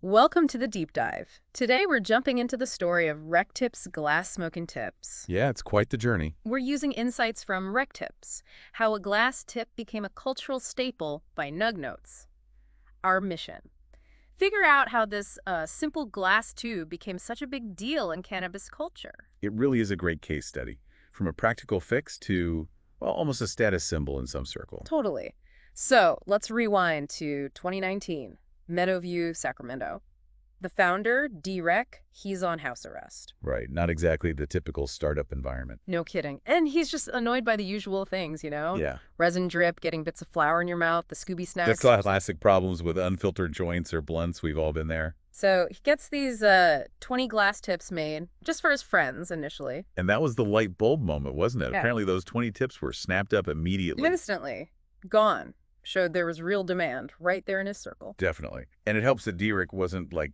Welcome to the deep dive. Today we're jumping into the story of Rektipz glass smoking tips. Yeah, it's quite the journey. We're using insights from Rektipz, how a glass tip became a cultural staple by nuggnotes. Our mission: figure out how this simple glass tube became such a big deal in cannabis culture. It really is a great case study. From a practical fix to, well, almost a status symbol in some circle. Totally. So let's rewind to 2019, Meadowview, Sacramento. The founder, ItsTheRek, he's on house arrest. Right, not exactly the typical startup environment. No kidding. And he's just annoyed by the usual things, you know? Yeah. Resin drip, getting bits of flour in your mouth, the Scooby Snacks. That's classic problems with unfiltered joints or blunts. We've all been there. So he gets these 20 glass tips made, just for his friends initially. And that was the light bulb moment, wasn't it? Yeah. Apparently those 20 tips were snapped up immediately. Instantly. Gone. Showed there was real demand right there in his circle. Definitely. And it helps that ItsTheRek wasn't, like,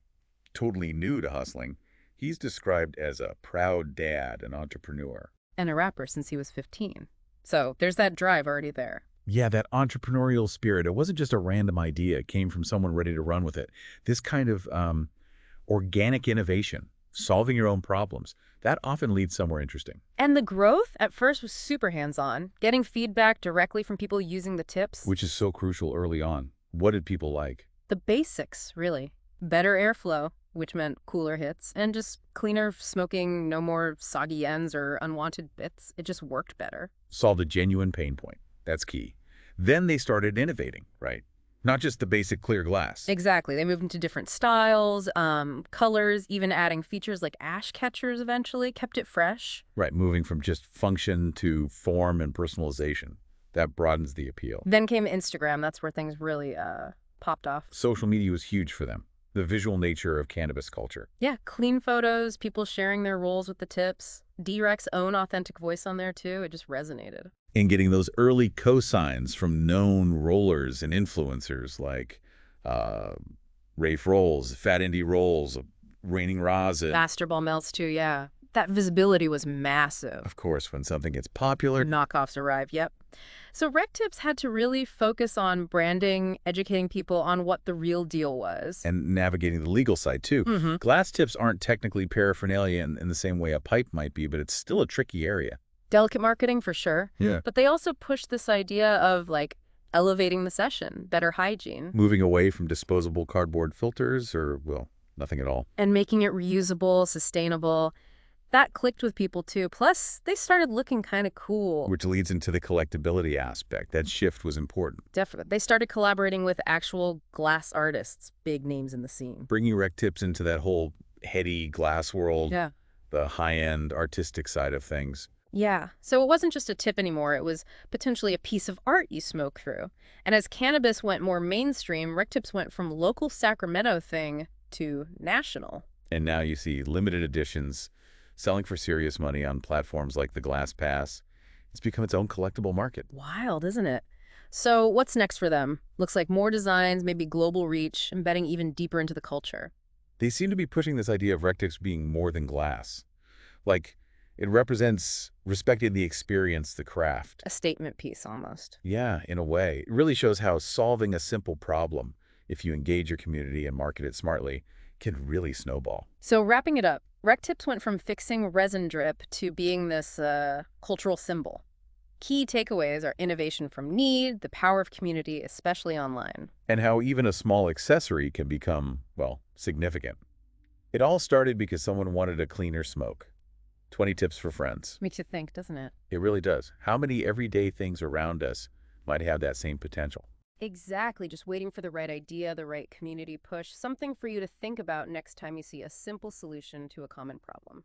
totally new to hustling. He's described as a proud dad, an entrepreneur. And a rapper since he was 15. So there's that drive already there. Yeah, that entrepreneurial spirit. It wasn't just a random idea. It came from someone ready to run with it. This kind of organic innovation, solving your own problems, that often leads somewhere interesting. And the growth at first was super hands-on, getting feedback directly from people using the tips. Which is so crucial early on. What did people like? The basics, really. Better airflow, which meant cooler hits, and just cleaner smoking, no more soggy ends or unwanted bits. It just worked better. Solved a genuine pain point. That's key. Then they started innovating, right? Not just the basic clear glass. Exactly. They moved into different styles, colors, even adding features like ash catchers eventually, kept it fresh. Right, moving from just function to form and personalization. That broadens the appeal. Then came Instagram. That's where things really popped off. Social media was huge for them. The visual nature of cannabis culture. Yeah, clean photos, people sharing their rolls with the tips. ItsTheRek's own authentic voice on there, too. It just resonated. And getting those early cosigns from known rollers and influencers like Rafe Rolls, Fat Indie Rolls, Raining Rosin. Master Ball Melts, too, yeah. That visibility was massive. Of course, when something gets popular. Knockoffs arrive, yep. So Rektipz had to really focus on branding, educating people on what the real deal was. And navigating the legal side, too. Glass tips aren't technically paraphernalia in the same way a pipe might be, but it's still a tricky area. Delicate marketing, for sure. Yeah. But they also pushed this idea of, like, elevating the session, better hygiene. Moving away from disposable cardboard filters or, well, nothing at all. And making it reusable, sustainable. That clicked with people, too. Plus, they started looking kind of cool. Which leads into the collectability aspect. That shift was important. Definitely. They started collaborating with actual glass artists, big names in the scene. Bringing Rektipz into that whole heady glass world, Yeah. the high-end artistic side of things. Yeah. So it wasn't just a tip anymore. It was potentially a piece of art you smoke through. And as cannabis went more mainstream, Rektipz went from local Sacramento thing to national. And now you see limited editions selling for serious money on platforms like the Glass Pass. It's become its own collectible market. Wild, isn't it? So what's next for them? Looks like more designs, maybe global reach, embedding even deeper into the culture. They seem to be pushing this idea of Rektipz being more than glass. Like, it represents respecting the experience, the craft. A statement piece, almost. Yeah, in a way. It really shows how solving a simple problem, if you engage your community and market it smartly, can really snowball. So wrapping it up, Rektipz went from fixing resin drip to being this cultural symbol. Key takeaways are innovation from need, the power of community, especially online. And how even a small accessory can become, well, significant. It all started because someone wanted a cleaner smoke. 20 tips for friends. Makes you think, doesn't it? It really does. How many everyday things around us might have that same potential? Exactly, just waiting for the right idea, the right community push, something for you to think about next time you see a simple solution to a common problem.